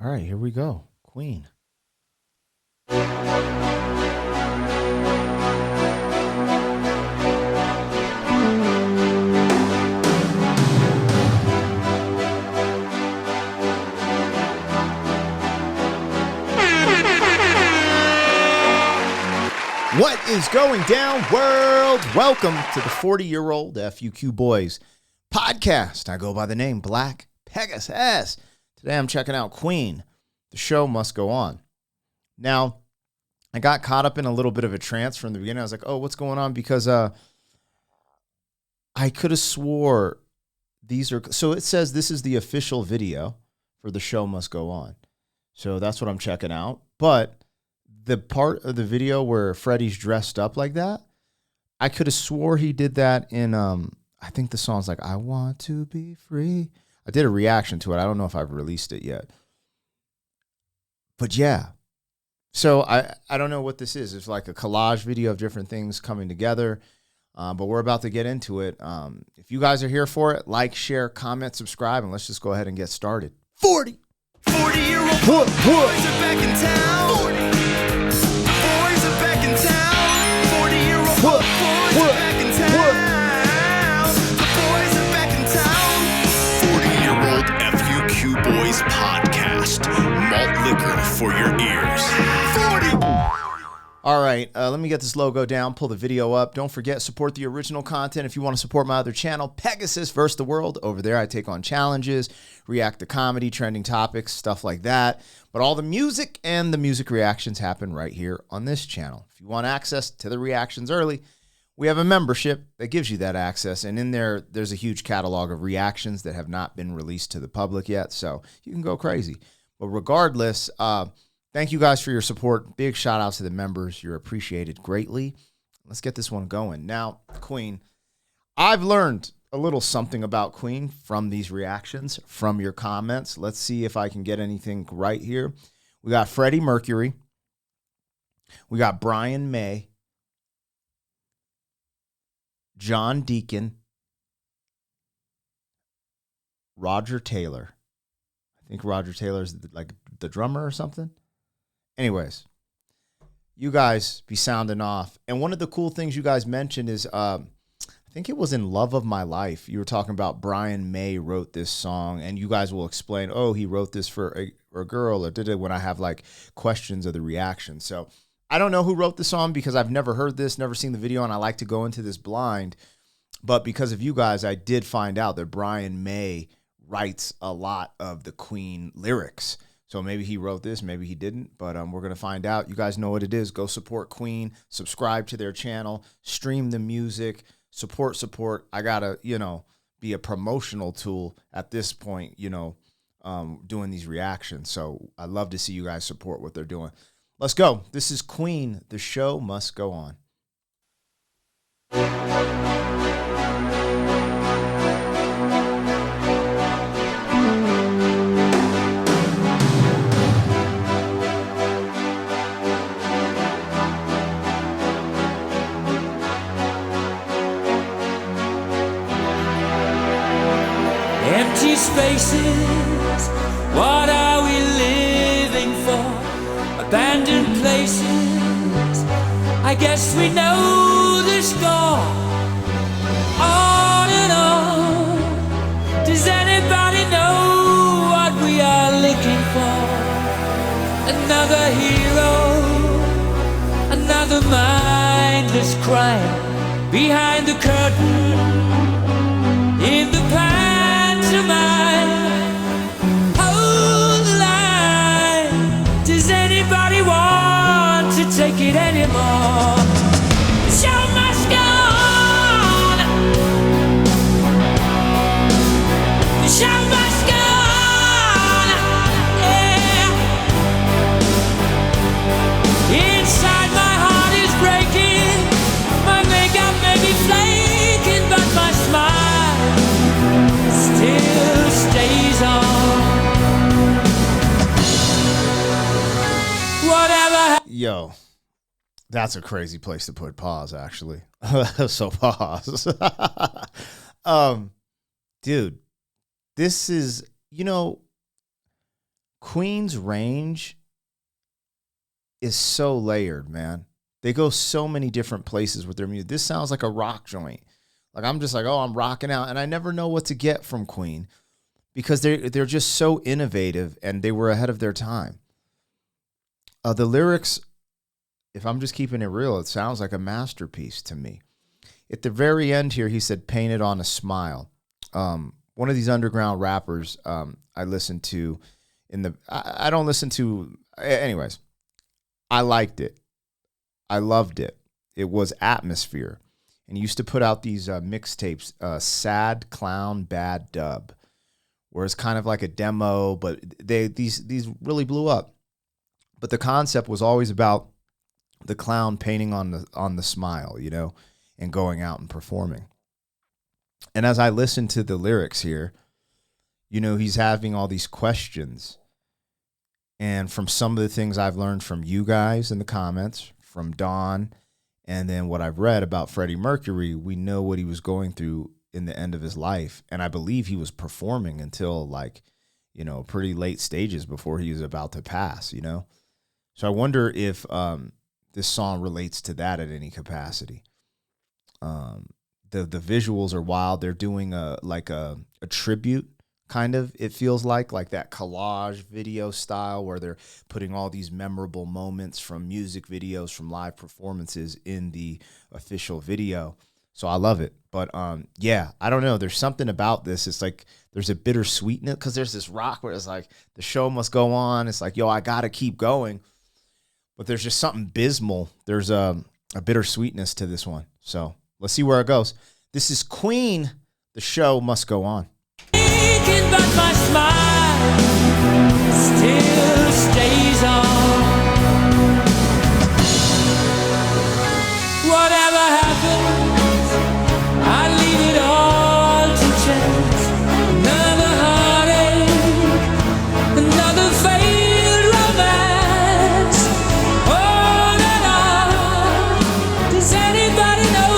All right, here we go. Queen. What is going down, world? Welcome to the 40-year-old FUQ Boys podcast. I go by the name Black Pegasus. Today I'm checking out Queen. The show must go on. Now, I got caught up in a little bit of a trance from the beginning. I was like, oh, what's going on? Because I could have swore these are... So it says this is the official video for The Show Must Go On. So that's what I'm checking out. But the part of the video where Freddie's dressed up like that, I could have swore he did that in, I think the song's like, I Want to Be Free. I did a reaction to it. I don't know if I've released it yet. But yeah. So I don't know what this is. It's like a collage video of different things coming together. But we're about to get into it. If you guys are here for it, like, share, comment, subscribe, and let's just go ahead and get started. 40-year-old boys are back in town. 40. Boys are back in town. 40-year-old boys are back in town. The boys are back in town. 40-year-old FUQ Boys podcast. Malt liquor for your ears. 40. All right, let me get this logo down, pull the video up. Don't forget, support the original content. If you want to support my other channel, Pegasus vs. the World. Over there, I take on challenges, react to comedy, trending topics, stuff like that. But all the music and the music reactions happen right here on this channel. If you want access to the reactions early, we have a membership that gives you that access. And in there, there's a huge catalog of reactions that have not been released to the public yet. So you can go crazy. But regardless, thank you guys for your support. Big shout out to the members. You're appreciated greatly. Let's get this one going. Now, Queen, I've learned a little something about Queen from these reactions, from your comments. Let's see if I can get anything right here. We got Freddie Mercury. We got Brian May. John Deacon. Roger Taylor. I think Roger Taylor's like the drummer or something. Anyways, you guys be sounding off. And one of the cool things you guys mentioned is, I think it was in Love of My Life. You were talking about Brian May wrote this song, and you guys will explain, oh, he wrote this for a girl, or did it when I have like questions of the reaction. So I don't know who wrote the song because I've never heard this, never seen the video, and I like to go into this blind. But because of you guys, I did find out that Brian May writes a lot of the Queen lyrics. So maybe he wrote this, maybe he didn't, but we're going to find out. You guys know what it is. Go support Queen, subscribe to their channel, stream the music, support. I got to, be a promotional tool at this point, doing these reactions. So I'd love to see you guys support what they're doing. Let's go. This is Queen. The show must go on. Empty spaces, what are we living for? Abandoned places, I guess we know the score. On and on, does anybody know what we are looking for? Another hero, another mindless crime, behind the curtain, in the past. Hold the line. Does anybody want to take it anymore? The show must go on. The show must go on. Yeah. Inside my heart is breaking. My makeup may be flaking, but my smile still stays on. Whatever. Yo, that's a crazy place to put pause, actually. So pause. Dude, this is, Queen's range is so layered, man. They go so many different places with their music. This sounds like a rock joint. Like I'm just like, oh, I'm rocking out, and I never know what to get from Queen because they're just so innovative and they were ahead of their time. The lyrics, if I'm just keeping it real, it sounds like a masterpiece to me. At the very end here, he said, "Painted on a smile." One of these underground rappers I listen to I don't listen to, anyways. I liked it. I loved it. It was Atmosphere. And he used to put out these mixtapes, Sad Clown Bad Dub, where it's kind of like a demo, but these really blew up. But the concept was always about the clown painting on the smile, you know, and going out and performing. And as I listen to the lyrics here, you know, he's having all these questions. And from some of the things I've learned from you guys in the comments, from Don, and then what I've read about Freddie Mercury, we know what he was going through in the end of his life. And I believe he was performing until like, you know, pretty late stages before he was about to pass, you know? So I wonder if this song relates to that at any capacity. The visuals are wild. They're doing a tribute, kind of, it feels like that collage video style where they're putting all these memorable moments from music videos, from live performances in the official video. So I love it. But yeah, I don't know. There's something about this. It's like there's a bittersweetness because there's this rock where it's like the show must go on. It's like, yo, I got to keep going. But there's just something abysmal. There's a bittersweetness to this one. So let's see where it goes. This is Queen. The show must go on. But my smile still stays on. Whatever happens, I leave it all to chance. Another heartache, another failed romance. On and on. Does anybody know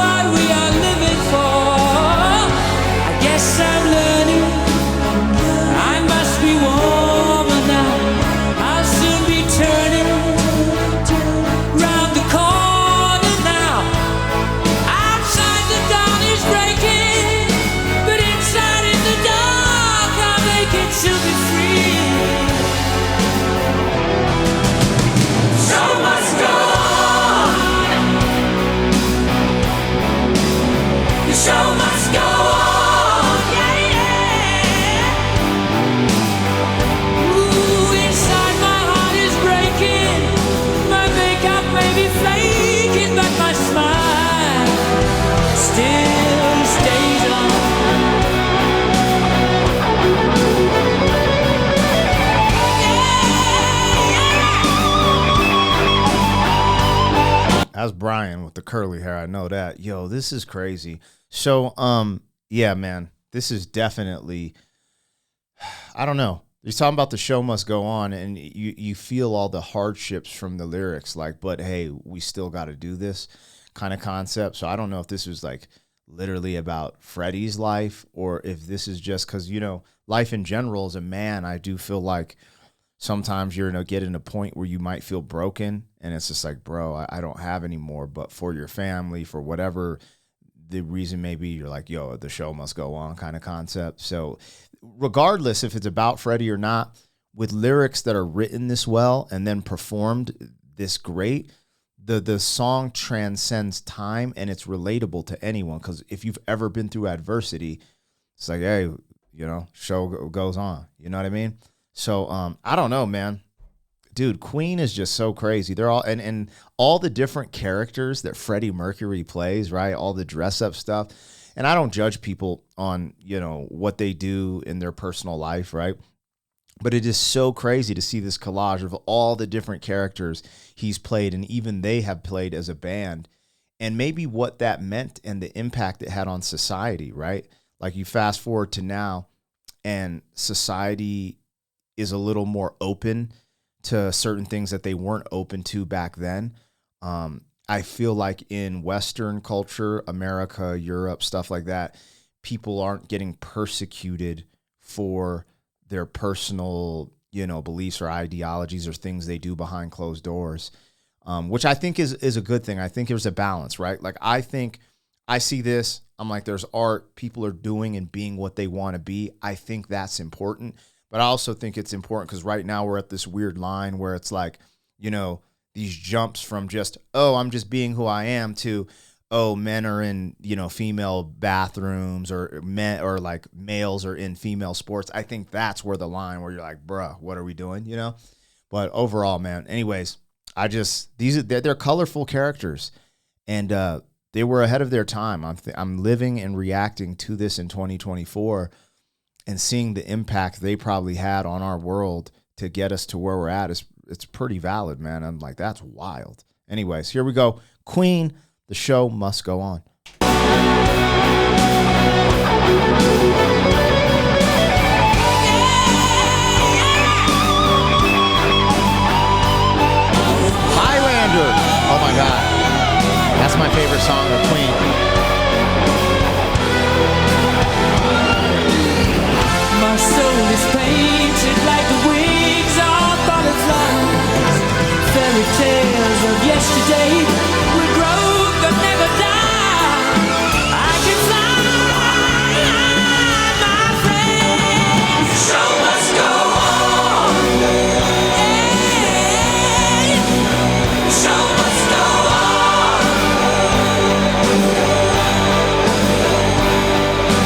what we are living for? I guess I'm learning. I must be warmer now. I'll soon be turning round the corner now. Outside the dawn is breaking, but inside in the dark I'll make it to be free. Show must go on. The show must go on. That's Brian with the curly hair. I know that. Yo, this is crazy. So, yeah, man, this is definitely, I don't know. He's talking about the show must go on, and you feel all the hardships from the lyrics, like, but hey, we still got to do this kind of concept. So I don't know if this was like literally about Freddie's life or if this is just because, you know, life in general as a man, I do feel like sometimes you're getting a point where you might feel broken and it's just like, bro, I don't have any more, but for your family, for whatever the reason may be, you're like, yo, the show must go on kind of concept. So regardless if it's about Freddie or not, with lyrics that are written this well and then performed this great, the song transcends time and it's relatable to anyone. Because if you've ever been through adversity, it's like, hey, you know, show goes on. You know what I mean? So I don't know, man. Dude, Queen is just so crazy. They're all and all the different characters that Freddie Mercury plays, right? All the dress up stuff. And I don't judge people on, you know, what they do in their personal life, right? But it is so crazy to see this collage of all the different characters he's played and even they have played as a band and maybe what that meant and the impact it had on society, right? Like you fast forward to now and society is a little more open to certain things that they weren't open to back then. I feel like in Western culture, America, Europe, stuff like that, people aren't getting persecuted for their personal beliefs or ideologies or things they do behind closed doors, which I think is a good thing. I think there's a balance, right? Like, I think I see this, I'm like, there's art, people are doing and being what they want to be. I think that's important. But I also think it's important because right now we're at this weird line where it's like, these jumps from just, oh, I'm just being who I am to, oh, men are in, female bathrooms, or men, or like males are in female sports. I think that's where the line where you're like, bruh, what are we doing? But overall, man, anyways, they're colorful characters, and they were ahead of their time. I'm living and reacting to this in 2024 and seeing the impact they probably had on our world to get us to where we're at. It's pretty valid, man. I'm like, that's wild. Anyways, here we go. Queen, the show must go on. Highlander. Oh my God. That's my favorite song of Queen. My soul is painted like the wings of butterflies. Fairy tales of yesterday will grow but never die. I can fly, my friend. The show must go on. Hey, the show must go on.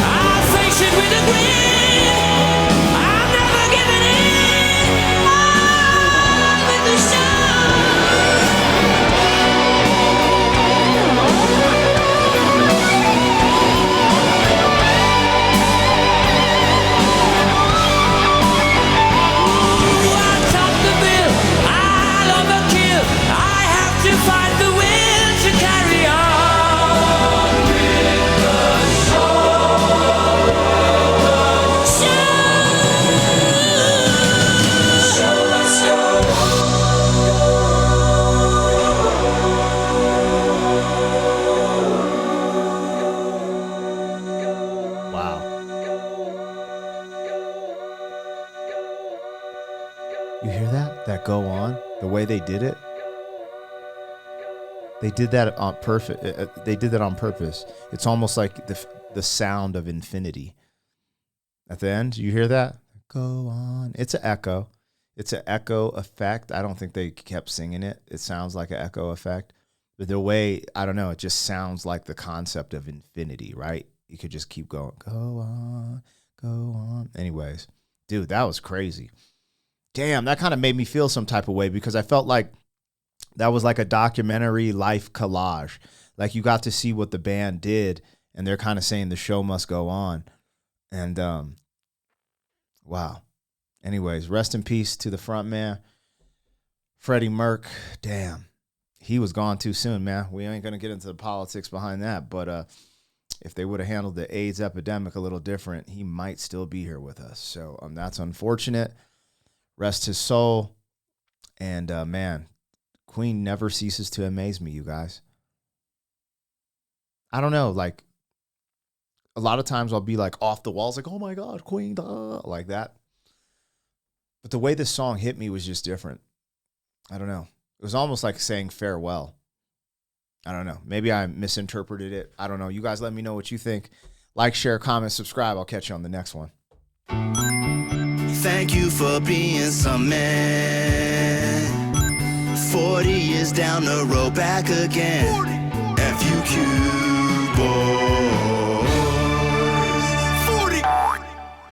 I face it with a grin. Go on, the way they did it. They did that on perfect. They did that on purpose. It's almost like the sound of infinity. At the end, you hear that? Go on. It's an echo. It's an echo effect. I don't think they kept singing it. It sounds like an echo effect. But the way, I don't know, it just sounds like the concept of infinity, right? You could just keep going. Go on, go on. Anyways, dude, that was crazy. Damn, that kind of made me feel some type of way because I felt like that was like a documentary life collage. Like you got to see what the band did, and they're kind of saying the show must go on. And wow. Anyways, rest in peace to the front man, Freddie Merck. Damn, he was gone too soon, man. We ain't going to get into the politics behind that, but if they would have handled the AIDS epidemic a little different, he might still be here with us. So that's unfortunate. Rest his soul. And, man, Queen never ceases to amaze me, you guys. I don't know, like, a lot of times I'll be, like, off the walls, like, oh, my God, Queen, like that. But the way this song hit me was just different. I don't know. It was almost like saying farewell. I don't know. Maybe I misinterpreted it. I don't know. You guys let me know what you think. Like, share, comment, subscribe. I'll catch you on the next one. Thank you for being some man. 40 years down the road, back again. FUQ.